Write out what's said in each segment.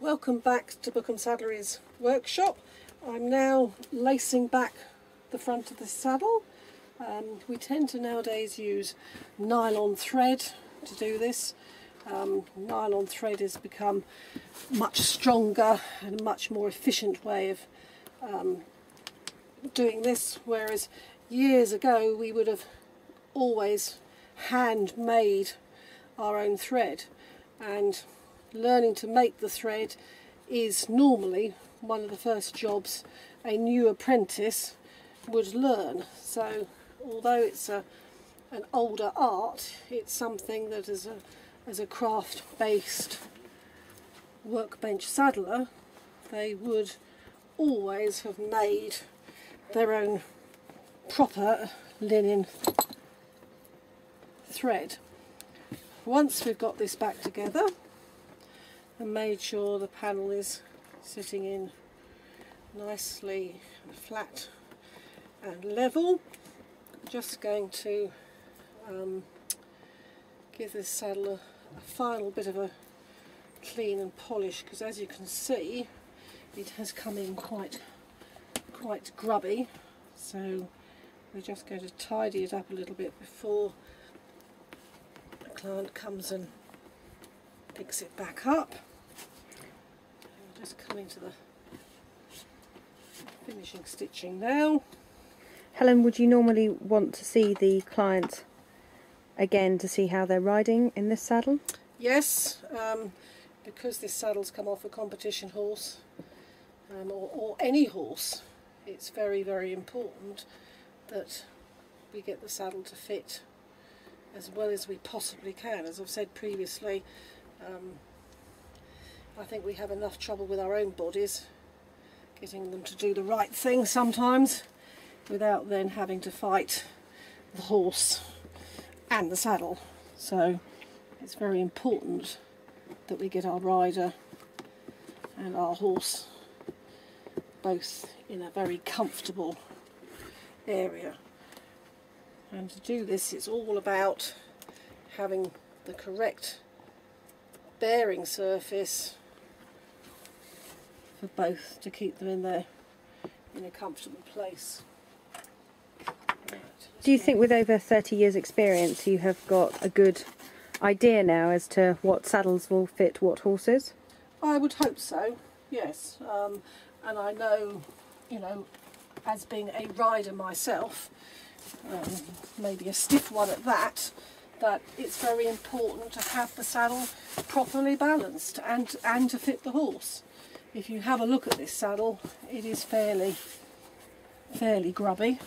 Welcome back to Bookham Saddlery's workshop. I'm now lacing back the front of the saddle. We tend to nowadays use nylon thread to do this. Nylon thread has become much stronger and a much more efficient way of doing this, whereas years ago we would have always handmade our own thread, and learning to make the thread is normally one of the first jobs a new apprentice would learn. So although it's an older art, it's something that as a craft-based workbench saddler they would always have made their own proper linen thread. Once we've got this back together and made sure the panel is sitting in nicely flat and level, I'm just going to give this saddle a final bit of a clean and polish, because as you can see it has come in quite grubby, so we're just going to tidy it up a little bit before the client comes and picks it back up. I'm just coming to the finishing stitching now. Helen, would you normally want to see the client again to see how they're riding in this saddle? Yes, because this saddle's come off a competition horse, or any horse, it's very, very important that we get the saddle to fit as well as we possibly can. As I've said previously, I think we have enough trouble with our own bodies getting them to do the right thing sometimes without then having to fight the horse and the saddle. So it's very important that we get our rider and our horse both in a very comfortable area. And to do this, it's all about having the correct bearing surface for both to keep them in there in a comfortable place. Right, do you think with over 30 years experience you have got a good idea now as to what saddles will fit what horses? I would hope so, yes. And I know, you know, as being a rider myself, maybe a stiff one at that, that it's very important to have the saddle properly balanced and to fit the horse. If you have a look at this saddle, it is fairly grubby.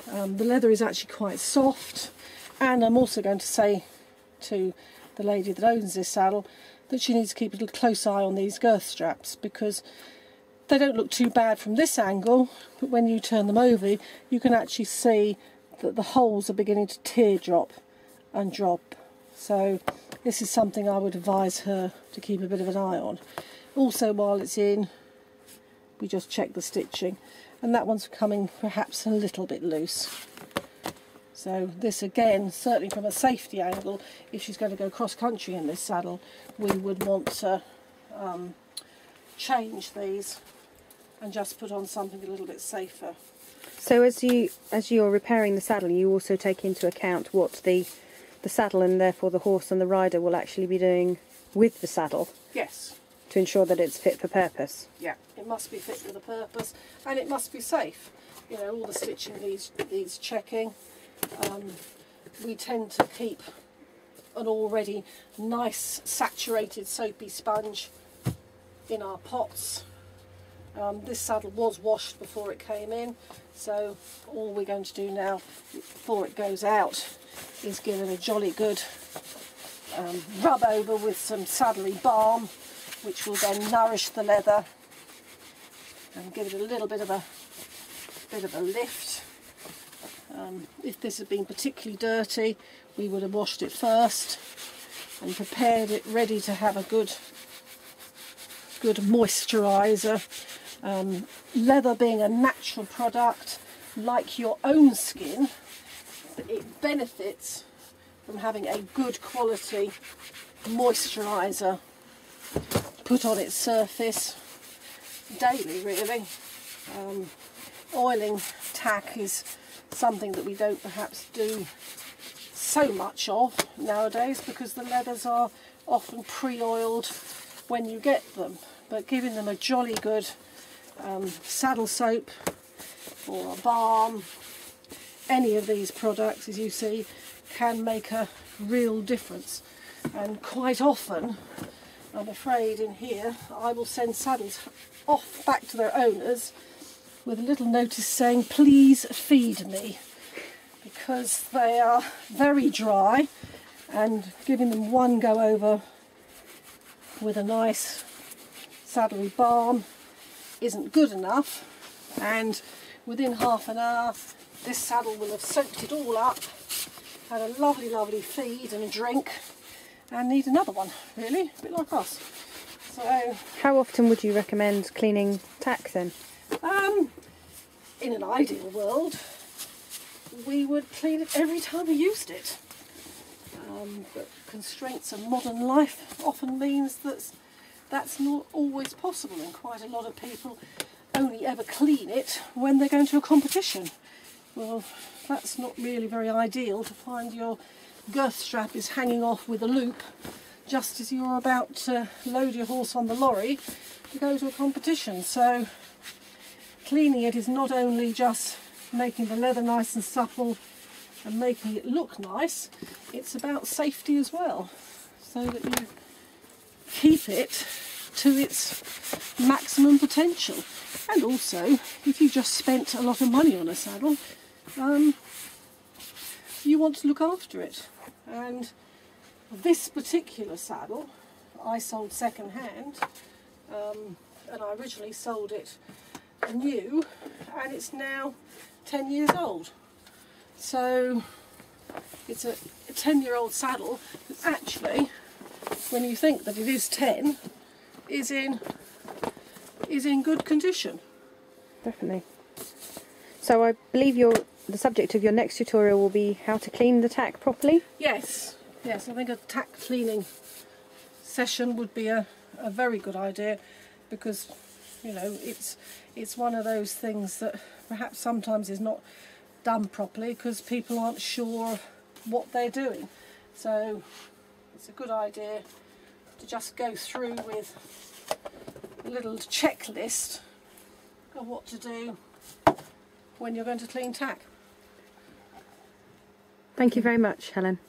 The leather is actually quite soft, and I'm also going to say to the lady that owns this saddle that she needs to keep a close eye on these girth straps, because they don't look too bad from this angle, but when you turn them over you can actually see that the holes are beginning to teardrop and drop. So this is something I would advise her to keep a bit of an eye on. Also, while it's in, we just check the stitching, and that one's coming perhaps a little bit loose. So this again, certainly from a safety angle, if she's going to go cross country in this saddle, we would want to change these and just put on something a little bit safer. So as you're repairing the saddle, you also take into account what the saddle and therefore the horse and the rider will actually be doing with the saddle? Yes. To ensure that it's fit for purpose? Yeah, it must be fit for the purpose, and it must be safe. You know, all the stitching needs checking. We tend to keep an already nice saturated soapy sponge in our pots. This saddle was washed before it came in, so all we're going to do now before it goes out is give it a jolly good rub over with some Saddlery balm, which will then nourish the leather and give it a little bit of a lift. If this had been particularly dirty, we would have washed it first and prepared it ready to have a good moisturiser. Leather being a natural product, like your own skin, it benefits from having a good quality moisturiser put on its surface daily, really. Oiling tack is something that we don't perhaps do so much of nowadays because the leathers are often pre-oiled when you get them, but giving them a jolly good saddle soap or a balm, any of these products, as you see, can make a real difference. And quite often, I'm afraid, in here I will send saddles off back to their owners with a little notice saying, please feed me, because they are very dry, and giving them one go over with a nice saddlery balm isn't good enough, and within half an hour this saddle will have soaked it all up, had a lovely feed and drink, and need another one, really, a bit like us. So, how often would you recommend cleaning tack then? in an ideal world we would clean it every time we used it, but constraints of modern life often means that's not always possible, and quite a lot of people only ever clean it when they're going to a competition. Well, that's not really very ideal, to find your girth strap is hanging off with a loop just as you're about to load your horse on the lorry to go to a competition. So cleaning it is not only just making the leather nice and supple and making it look nice, it's about safety as well, so that you keep it to its maximum potential. And also, if you just spent a lot of money on a saddle, you want to look after it. And this particular saddle I sold second hand, and I originally sold it new, and it's now 10 years old. So it's a 10-year-old saddle that actually, when you think that it is 10, is in good condition. Definitely. So I believe the subject of your next tutorial will be how to clean the tack properly? Yes, I think a tack cleaning session would be a very good idea, because you know it's one of those things that perhaps sometimes is not done properly because people aren't sure what they're doing. So it's a good idea to just go through with a little checklist of what to do when you're going to clean tack. Thank you very much, Helen.